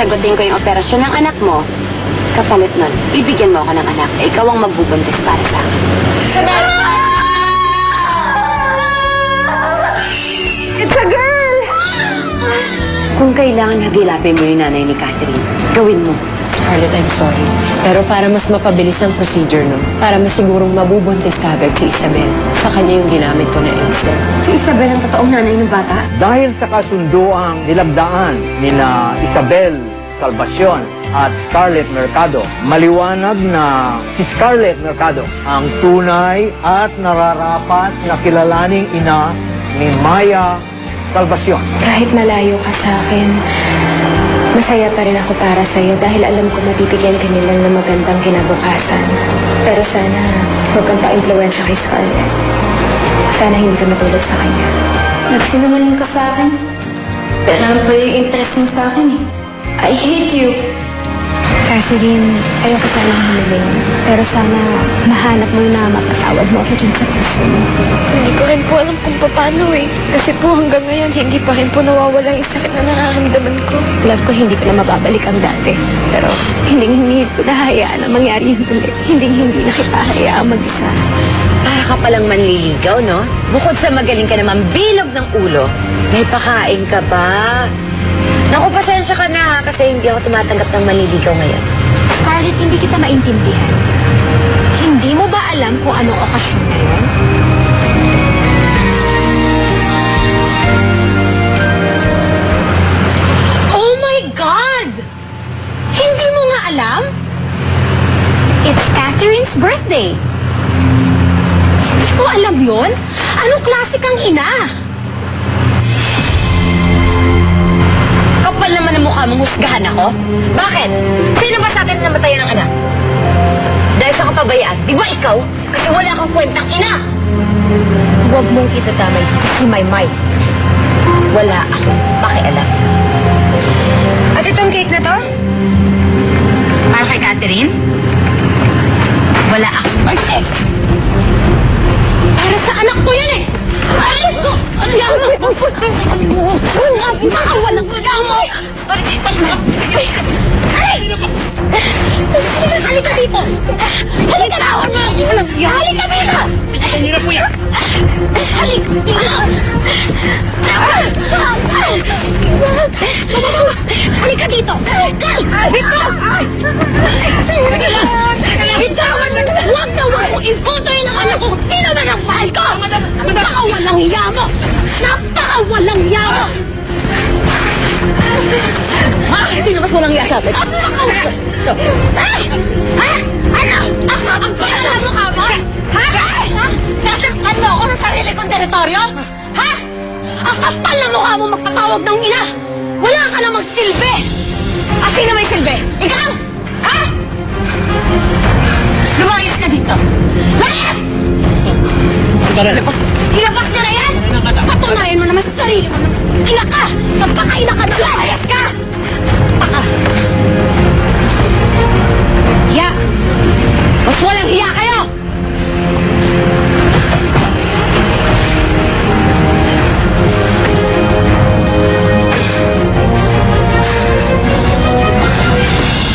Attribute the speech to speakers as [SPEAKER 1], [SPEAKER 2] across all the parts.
[SPEAKER 1] sasagutin ko yung operasyon ng anak mo. Kapalit nun, bibigyan mo ako ng anak. Ikaw ang magbubuntis para sa akin.
[SPEAKER 2] Isabel! It's a girl!
[SPEAKER 1] Kung kailangan hagilapin mo yung nanay ni Catherine, gawin mo.
[SPEAKER 3] Scarlett, I'm sorry. Pero para mas mapabilis ang procedure, no? Para masigurong mabubuntis ka agad si Isabel. Sa kanya yung ginamit ko na Elsa.
[SPEAKER 1] Si Isabel ang totoong nanay ng bata?
[SPEAKER 4] Dahil sa kasunduang nilagdaan ni na Isabel Salvacion at Scarlett Mercado, maliwanag na si Scarlett Mercado ang tunay at nararapat na kilalaning ina ni Maya Salvacion.
[SPEAKER 2] Kahit malayo ka sa akin, masaya pa rin ako para sa'yo dahil alam ko mabibigyan ka nila ng magandang kinabukasan. Pero sana, huwag kang pa-impluensya kay Scarlett. Sana hindi ka matulad sa kanya.
[SPEAKER 5] Nagsinungaling ka sa akin. Pero naman pa yung interest mo sa akin eh. I hate you.
[SPEAKER 2] Catherine, ayoko sana humiling. Pero sana mahanap mo na mapatawad mo ako dyan sa puso mo.
[SPEAKER 6] Hindi ko rin po alam kung paano eh. Kasi po hanggang ngayon, hindi pa rin po nawawala yung sakit na nararamdaman ko.
[SPEAKER 2] Love ko, hindi ko na mababalik ang dati. Pero hindi ko na hayaan na mangyari yun ulit. Hindi na kita hayaan mag-isa.
[SPEAKER 7] Para ka palang manliligaw, no? Bukod sa magaling ka naman bilog ng ulo, may pakain ka ba? Naku, pasensya ka na ha, kasi hindi ako tumatanggap ng manliligaw ngayon.
[SPEAKER 2] Scarlett, hindi kita maintindihan. Hindi mo ba alam kung anong okasyon na yun? Oh my God! Hindi mo nga alam? It's Catherine's birthday. Hindi ko alam yun? Anong klase kang ina?
[SPEAKER 7] Kapal naman ang mukha mong husgahan ako? Bakit? Sino ba sa atin namatayan ng anak? Dahil sa kapabayaan, di ba ikaw? Kasi wala kang kwentang ina!
[SPEAKER 2] Huwag mong itatamay si Maymay.
[SPEAKER 7] Wala akong pakialam. At itong cake na to? Para kay Catherine? Wala akong pakialam.
[SPEAKER 2] Para sa anak ko yan eh! Aray ko! Ang lamang pupunta sa puso! Mga walang mo! Halika dito! Halika na! Halika dito!
[SPEAKER 4] Hindi na po yan!
[SPEAKER 2] Halika dito! Halika dito! Bitawan mo! Huwag na huwag mo ifotoy ng anak ko! Sino na ang mahal ko? Napakawalang hiya mo! Napakawalang hiya mo! Sino mas walang hiya sa atin? Napakawalang... Ano? Ako ang pala mo ka mo? Ha? Sasaktan mo ako sa sarili kong teritoryo? Ha? Ang kapal na mukha mo magpatawag ng ina! Wala ka namang silbi! At sino may silbi? Ikaw? Ha? Lumayas ka dito! Layas! Ilabas niya na yan! Patunayan mo naman sa sarili mo na ina ka! Magpakaina ka na! Layas ka! Paka! Hiya! Mas walang hiya kayo!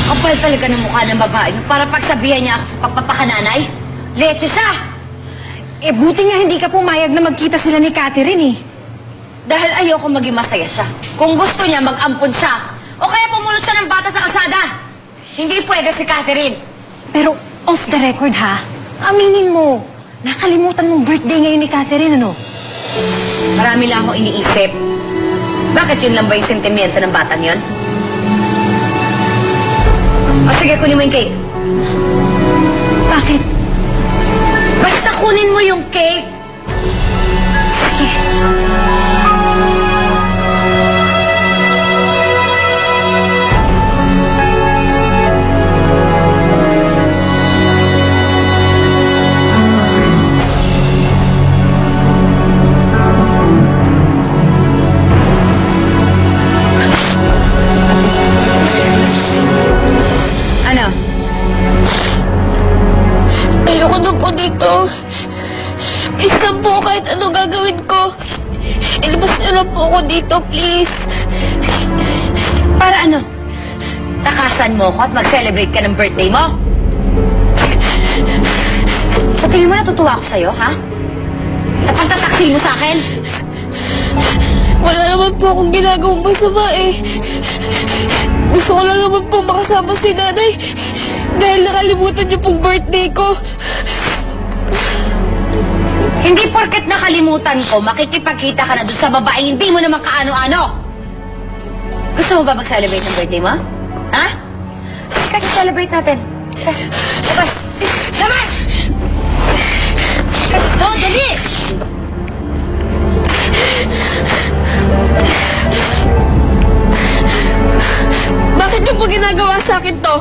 [SPEAKER 7] Kapal talaga ng mukha ng babae niyo para pagsabihan niya ako sa pagpapakananay. Leche siya!
[SPEAKER 2] Eh, buti nga hindi ka pumayag na magkita sila ni Catherine eh.
[SPEAKER 7] Dahil ayoko maging masaya siya. Kung gusto niya, mag-ampon siya. O kaya pumunod siya ng bata sa kalsada. Hindi pwede si Catherine.
[SPEAKER 2] Pero off the record ha, aminin mo, nakalimutan mong birthday ngayon ni Catherine, ano?
[SPEAKER 7] Marami lang akong iniisip. Bakit yun lang ba yung sentimiento ng batang yun? O sige, kunin mo yung cake.
[SPEAKER 2] Bakit?
[SPEAKER 7] Basta kunin mo yung cake.
[SPEAKER 2] Sige.
[SPEAKER 7] Ano?
[SPEAKER 6] Ayoko na po dito. Please lang po kahit ano gagawin ko. Ilabas niyo lang po ako dito, please.
[SPEAKER 2] Para ano? Takasan mo ko at mag-celebrate ka ng birthday mo? Sa tingin mo natutuwa ako sa'yo, ha? Sa pagtataksil mo sa akin?
[SPEAKER 6] Wala naman po akong ginagawang masama eh. Gusto ko lang naman po makasama si nanay. Dahil nakalimutan niyo pong birthday ko.
[SPEAKER 2] Hindi porket nakalimutan ko, makikipagkita ka na dun sa babaeng hindi mo naman kaano-ano. Gusto mo ba mag-celebrate ng birthday mo? Ha? Kasi celebrate natin. Labas! Labas! Ito, dali!
[SPEAKER 6] Bakit niyo po ginagawa sa akin to?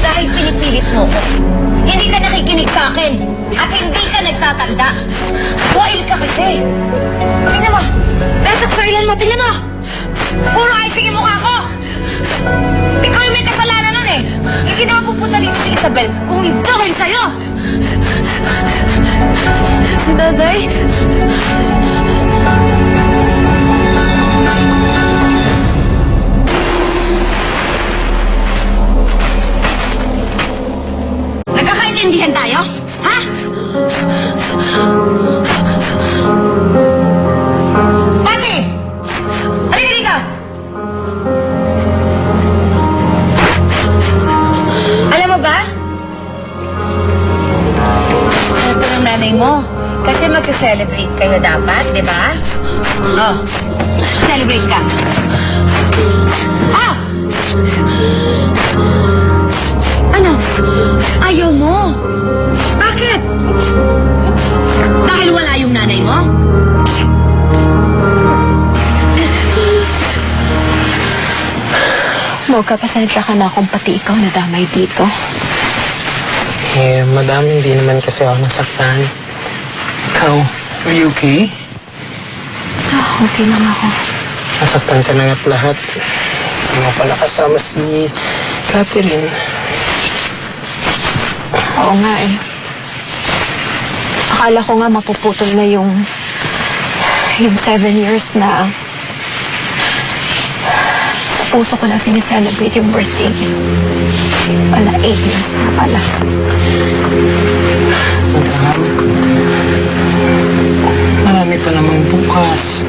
[SPEAKER 2] Dahil pinipilit mo ko. Hindi ka nakikinig sa akin. At hindi ka nagtatanda. Wild ka kasi. Tingnan mo. Nasa kailan mo, tingnan mo. Puro icing yung mukha ko. Ikaw yung may kasalanan nun eh. Hindi na pupunta dito si Isabel kung hindi dahil sa'yo.
[SPEAKER 6] Si nanay?
[SPEAKER 2] Nagkakaintindihan tayo? Ha? Pati! Halika dito! Alam mo ba? Ito ng nanay mo. Kasi magse-celebrate kayo dapat, di ba? Oh, celebrate ka. Ah! Ano? Ayaw mo? Bakit? Dahil wala yung nanay mo?
[SPEAKER 3] Mocha, pasensya ka na kung pati ikaw nadamay dito.
[SPEAKER 8] Eh, madam, hindi naman kasi ako nasaktan. Ikaw, are you okay?
[SPEAKER 3] Okay lang ako.
[SPEAKER 8] Nasaktan ka na nga't lahat. Hindi mo pala kasama si Catherine.
[SPEAKER 3] Oo nga eh. Akala ko nga mapuputol na yung 7 years na puso ko na sineselebrate yung birthday niya. Wala, 8 years na pala.
[SPEAKER 8] Madam, marami pa namang bukas.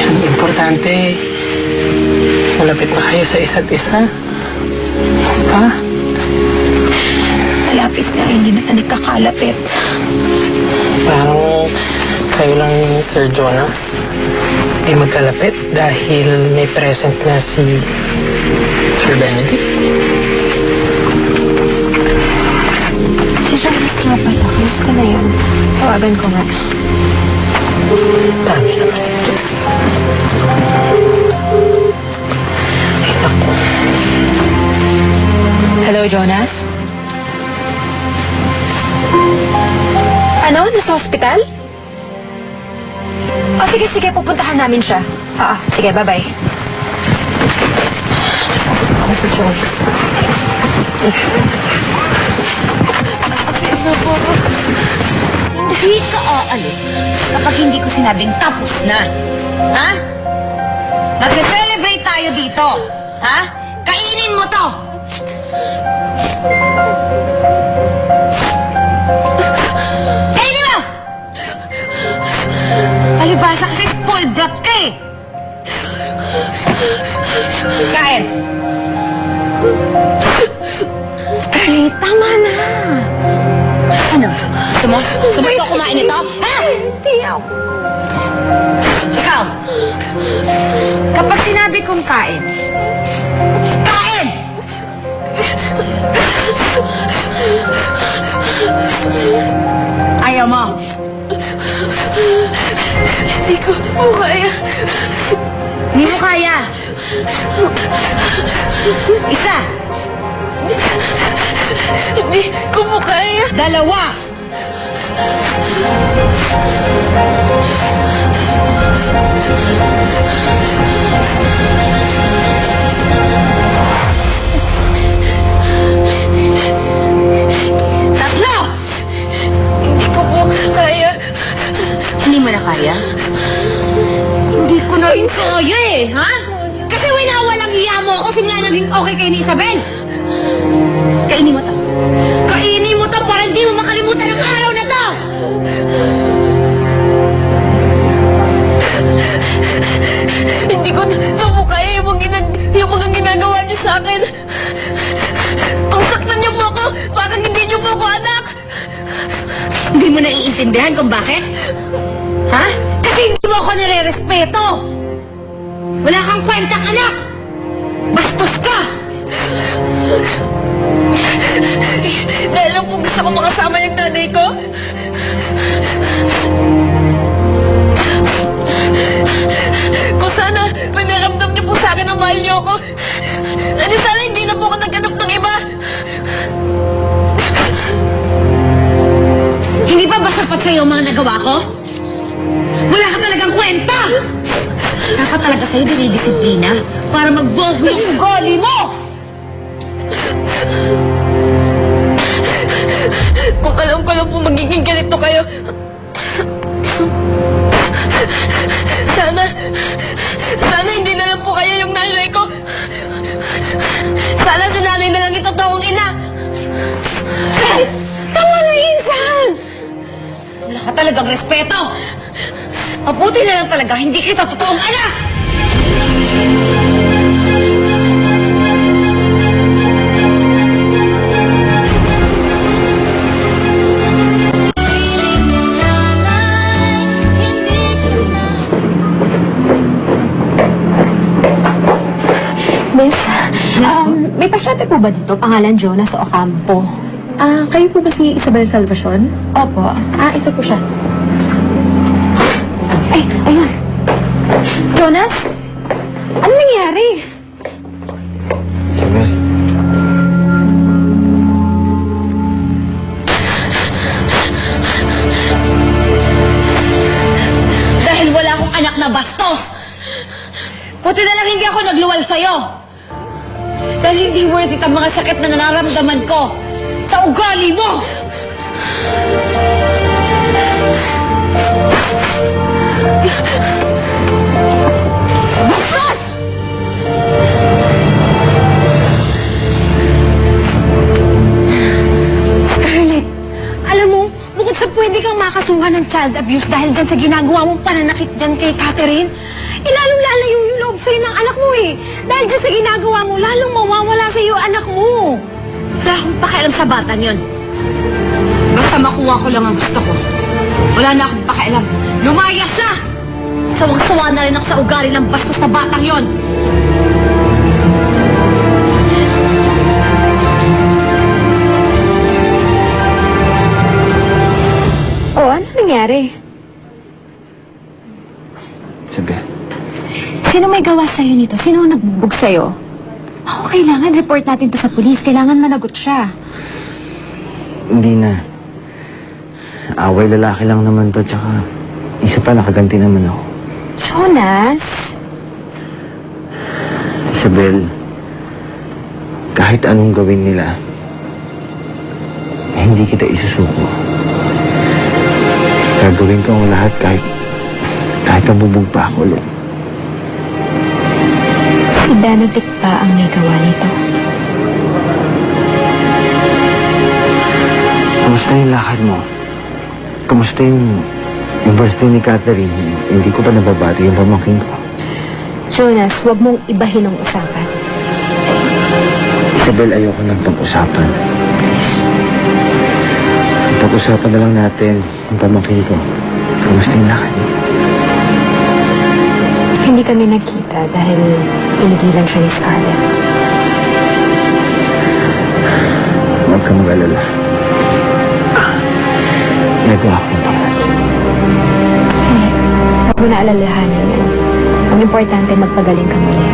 [SPEAKER 8] Ang importante, malapit na kayo sa isa't isa. Diba?
[SPEAKER 3] Malapit na, hindi na nagkakalapit.
[SPEAKER 8] Parang kayo lang ni Sir Jonas. Hindi magkalapit dahil may present na si Sir Benedict.
[SPEAKER 3] Si Jonas nga pala, kamusta na yun? Tawagan ko nga.
[SPEAKER 8] Dami naman ito. Ay, naku.
[SPEAKER 3] Hello, Jonas? Ano? Nasa hospital? O, sige, pupuntahan namin siya. Oo, sige, bye-bye. Ako si Jonas.
[SPEAKER 2] Hindi ka aalis kapag hindi ko sinabing tapos na. Ha? Magse-celebrate tayo dito. Ha? Kainin mo to. Kainin mo! Alibasa kasi spoiled brat ka eh. Kain.
[SPEAKER 3] Scarlett, tama na.
[SPEAKER 2] Ano? Gusto mo? Gusto mo ikaw kumain ito? Ha?
[SPEAKER 3] Hindi ako.
[SPEAKER 2] Ikaw, kapag sinabi kong kain, kain! Ayaw mo.
[SPEAKER 6] Hindi ko kaya.
[SPEAKER 2] Hindi mo kaya. Isa,
[SPEAKER 6] Hindi ko kaya.
[SPEAKER 2] dalawa. Tatlo!
[SPEAKER 6] Hindi ko kaya.
[SPEAKER 2] Hindi mo na kaya? Hindi ko na rin kaya eh, ha? Kasi winawa naiintindihan kung bakit? Ha? Kasi hindi mo ako nire-respeto! Wala kang kwentang anak! Bastos ka!
[SPEAKER 6] Dahil lang po gusto ko makasama yung nanay ko. Kung sana pinaramdam niyo po sa akin ang mahal niyo ako, sana hindi na po ako naghanap ng iba.
[SPEAKER 2] Hindi ba ba sapat sa'yo ang mga nagawa ko? Wala ka talagang kwenta! Dapat talaga sa'yo dinidisiplina para magbobo yung ugali mo!
[SPEAKER 6] Kung alam ko lang po magiging ganito kayo. Sana hindi na lang po kayo yung nanay ko. Sana si nanay na lang ito toong ina.
[SPEAKER 2] Ay! Tama na, Insan! Wala ka talagang respeto! Mabuti na lang talaga, hindi kita totoong anak!
[SPEAKER 5] Miss, may pasyente po ba dito? Pangalan Jonas Ocampo. Kayo po ba si Isabel Salvacion? Opo. Ito po siya. Ay, ayun. Jonas? Ano nangyari?
[SPEAKER 4] Isabel.
[SPEAKER 2] Dahil wala akong anak na bastos! Buti na lang hindi ako nagluwal sa'yo! Dahil hindi worth it ang mga sakit na nararamdaman ko sa ugali mo! Bastos!
[SPEAKER 5] Scarlett, alam mo, bukod sa pwede kang makasuhan ng child abuse dahil dyan sa ginagawa mong pananakit dyan kay Catherine, lalong lalayo yung loob sa'yo ng anak mo eh. Dahil dyan sa ginagawa mo, lalong mawawala sa'yo anak mo.
[SPEAKER 2] Wala akong pakialam sa batang yon. Basta makuha ko lang ang gusto ko. Wala na akong pakialam. Lumayas na! Sawang-sawa na rin ako sa ugali ng bastos na batang yon.
[SPEAKER 5] Oh, ano nangyari?
[SPEAKER 4] Isabel.
[SPEAKER 5] Sino may gawa sa'yo nito? Sino ang nagbubog sa'yo? Ako, kailangan report natin to sa pulis. Kailangan managot siya.
[SPEAKER 9] Hindi na. Away lalaki lang naman to, tsaka isa pa nakaganti naman ako.
[SPEAKER 5] Jonas?
[SPEAKER 9] Isabel, kahit anong gawin nila, hindi kita isusuko. Gagawin ko ang lahat kahit nabubog pa ako ulit.
[SPEAKER 5] Si Benedict pa ang may gawa nito.
[SPEAKER 9] Kamusta yung lakad mo? Kamusta yung birthday ni Catherine? Hindi ko pa nababati yung pamangkin ko.
[SPEAKER 5] Jonas, huwag mong ibahin ang usapan.
[SPEAKER 9] Isabel, ayoko ng pag-usapan. Please. Pag-usapan na lang natin yung pamangkin ko. Kamusta yung lakad niya?
[SPEAKER 5] Hindi kami nagkita dahil pinigilan siya ni Scarlett.
[SPEAKER 9] Huwag ka mag-alala. Nagawa ko ng paraan.
[SPEAKER 5] Huwag mo na alalahanin yan. Ang importante, magpagaling ka muli.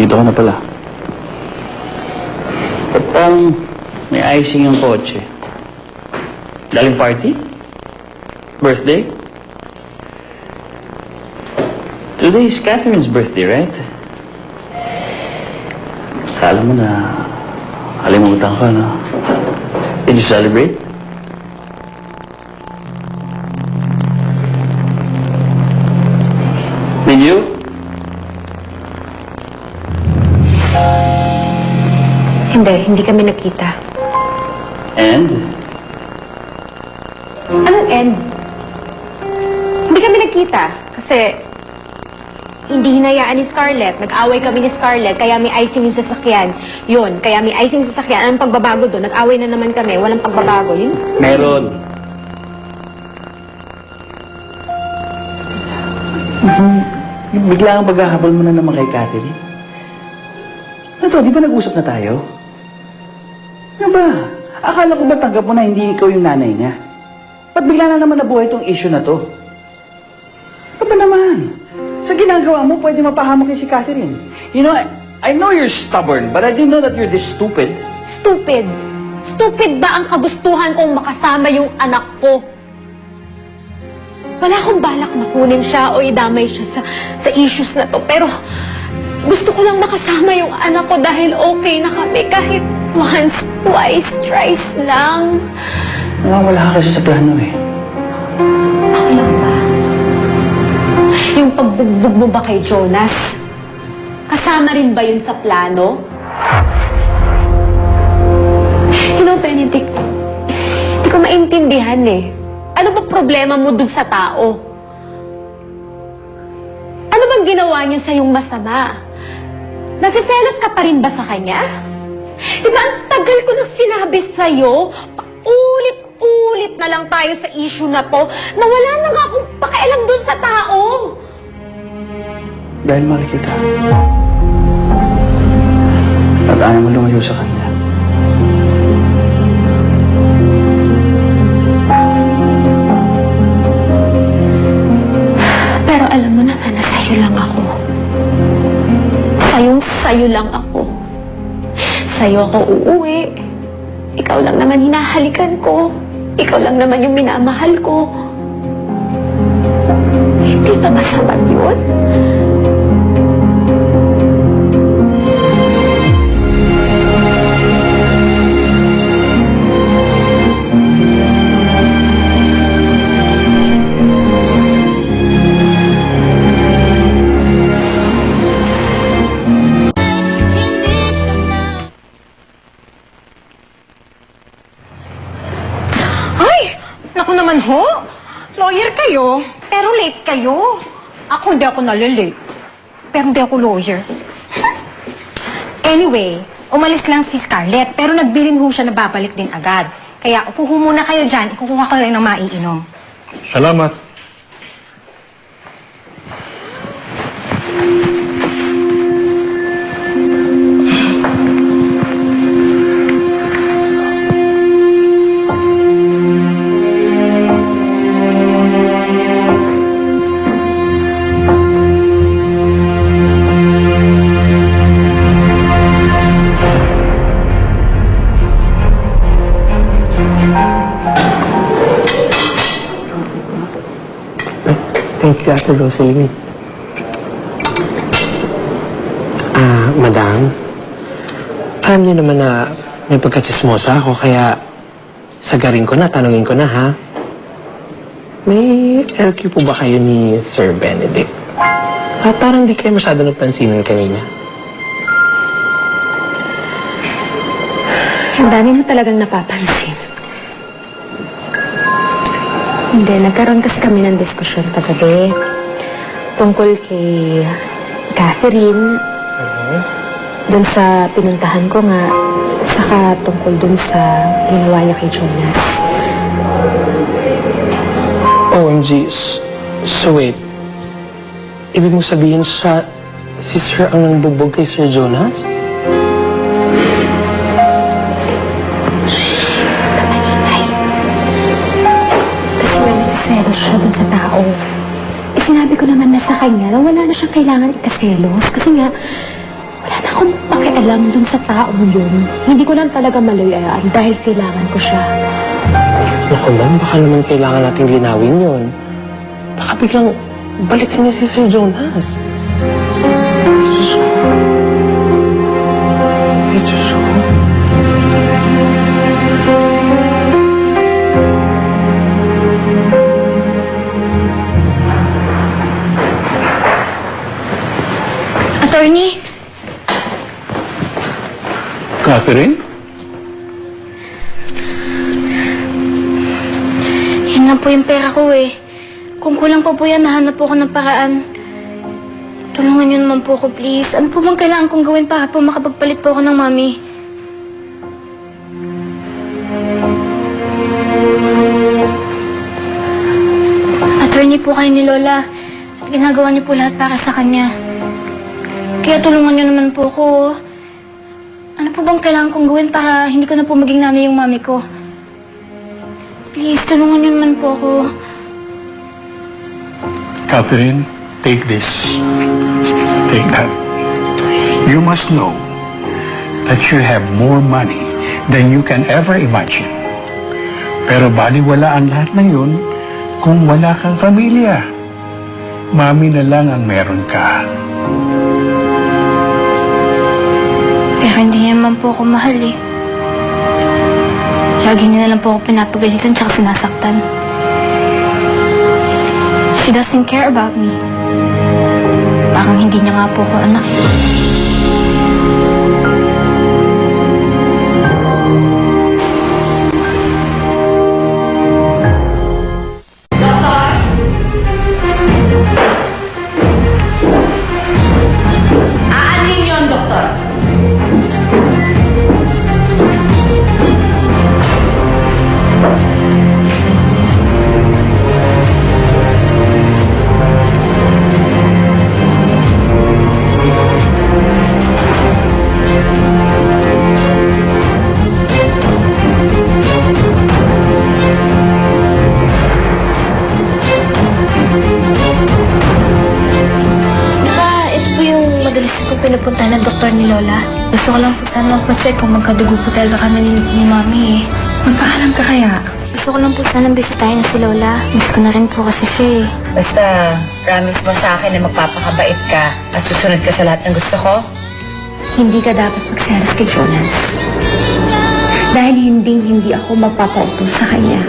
[SPEAKER 10] Dito ka na pala. Ba't parang may icing yung kotse? Daling party? Birthday? Today is Catherine's birthday, right? Akala mo na kalimutan ka, no? Did you celebrate? Did you?
[SPEAKER 3] Hindi kami nakita.
[SPEAKER 10] And?
[SPEAKER 3] Anong end? Hindi kami nagkita kasi hindi hinayaan ni Scarlett. Nag-away kami ni Scarlett, kaya may icing yung sasakyan. Yun, kaya may icing yung sasakyan. Anong pagbabago doon? Nag-away na naman kami. Walang pagbabago. Yun.
[SPEAKER 10] Meron. Bigla ang paghahabol mo na naman kay Catherine. Ano to, di ba nag-usap na tayo? Ano ba? Akala ko ba tanggap mo na hindi ikaw yung nanay niya? Ba't bigla na naman nabuhay itong issue na to? Ano ba naman? Sa ginagawa mo, pwede mapahamak kay si Catherine. You know, I know you're stubborn, but I didn't know that you're this stupid.
[SPEAKER 2] Stupid? Stupid ba ang kagustuhan kong makasama yung anak ko? Wala akong balak na kunin siya o idamay siya sa issues na to. Pero gusto ko lang makasama yung anak ko dahil okay na kami kahit once, twice, thrice lang.
[SPEAKER 10] Wala ka kasi sa plano eh.
[SPEAKER 2] Ako lang ba? Yung pagbugbog mo ba kay Jonas? Kasama rin ba yun sa plano? You know, Benedict, hindi ko maintindihan eh. Ano ba problema mo dun sa tao? Ano bang ginawa niya sa'yong masama? Nagsiselos ka pa rin ba sa kanya? Diba ang tagal ko nang sinabi sa'yo, ulit-ulit na lang tayo sa issue na to, na wala na nga akong pakialam dun sa tao.
[SPEAKER 10] Dahil mahal kita. At ayaw mo lumayo sa kanya.
[SPEAKER 2] Pero alam mo naman na sa'yo lang ako. Sa'yo lang ako. Sa'yo ako uuwi. Ikaw lang naman hinahalikan ko. Ikaw lang naman yung minamahal ko. Hindi ba masama yun?
[SPEAKER 5] Naku naman ho, lawyer kayo, pero late kayo. Ako hindi ako nalilate, pero hindi ako lawyer. Anyway, umalis lang si Scarlett, pero nagbilin ho siya na babalik din agad. Kaya upo ho muna kayo dyan, ikukuha ko lang ng maiinom.
[SPEAKER 11] Salamat.
[SPEAKER 8] Thank you, Ate Rosalie. Madam, alam niyo naman na may pagkatsismosa ako, kaya sagarin ko na, tanungin ko na, ha? May LQ po ba kayo ni Sir Benedict? Parang di kayo masyado napansinan kanina.
[SPEAKER 2] Ang dami mo talagang napapansin. Hindi, nagkaroon kasi kami ng diskusyon kagabi tungkol kay Catherine, dun sa pinuntahan ko nga, saka tungkol dun sa ginawa niya kay Jonas.
[SPEAKER 8] OMG, so wait. Ibig mo sabihin si Sir ang nangbubog kay Sir Jonas?
[SPEAKER 2] Selos siya dun sa tao. Sinabi ko naman na sa kanya na wala na siyang kailangan ikaselos. Kasi nga, wala na akong pakialam dun sa tao yun. Hindi ko lang talaga malayaan dahil kailangan ko siya.
[SPEAKER 8] Naku ma'am, baka naman kailangan natin linawin yun. Baka biglang balikan niya si Sir Jonas. Diyos ko. Diyos ko.
[SPEAKER 6] Attorney?
[SPEAKER 11] Catherine?
[SPEAKER 6] Yan lang po yung pera ko eh. Kung kulang pa po yan, nahanap po ako ng paraan. Tulungan niyo naman po ako, please. Ano po bang kailangan kong gawin para po makapagpalit po ako ng mami? Attorney po kayo ni Lola. At ginagawa niyo po lahat para sa kanya. Kaya tulungan niyo naman po ako. Ano po bang kailangan kong gawin para hindi ko na po maging nanay yung mami ko? Please, tulungan niyo naman po ako.
[SPEAKER 11] Catherine, take this. Take that. You must know that you have more money than you can ever imagine. Pero baliwala ang lahat ng yun kung wala kang pamilya. Mami na lang ang meron ka.
[SPEAKER 6] Pero hindi niya naman po ako mahal eh. Lagi niya na lang po ako pinapagalitan tsaka sinasaktan. She doesn't care about me. Parang hindi niya nga po ako anak eh.
[SPEAKER 2] Aanhin niyo ang doktor.
[SPEAKER 6] Diba, ito po yung madalas kong pinupunta ng doktor ni Lola. Gusto ko lang po sana mag-check kung magkadugo po talaga kami ni Mami eh.
[SPEAKER 3] Magpaalam ka kaya?
[SPEAKER 6] Gusto ko lang po sana bisitahin si Lola. Miss ko na rin po kasi siya eh.
[SPEAKER 7] Basta, promise mo sa akin na magpapakabait ka at susunod ka sa lahat ng gusto ko.
[SPEAKER 3] Hindi ka dapat magselos kay Jonas. Dahil hindi ako magpapautos sa kanya.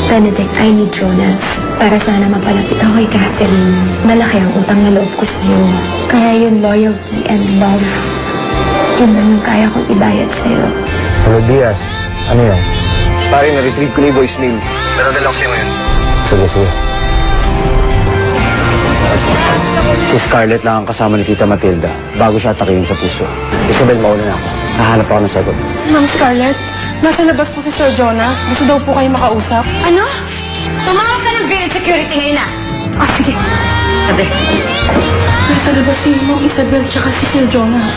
[SPEAKER 3] Benedict, I need Jonas. Para sana mapalapit ako kay Catherine. Malaki ang utang na loob ko sa'yo. Kaya yung loyalty and love, yun lang yung kaya kong ibayad sa'yo.
[SPEAKER 9] Hello, Diaz. Ano yan? Pare, na-retrieve ko na yung voicemail. Natadala ko sa'yo ngayon. Sige, sige. Si Scarlett lang ang kasama ni Tita Matilda bago siya atakihin sa puso. Isabel, mauna na ako. Nahanap ako ng sagot.
[SPEAKER 5] Ma'am Scarlett, nasa labas po si Sir Jonas. Gusto daw po kayo makausap.
[SPEAKER 2] Ano? Tumawag ka ng bill security ngayon na.
[SPEAKER 5] Ah, sige.
[SPEAKER 7] Sabi,
[SPEAKER 5] Nasa labas si Ma'am Isabel tsaka si Sir Jonas.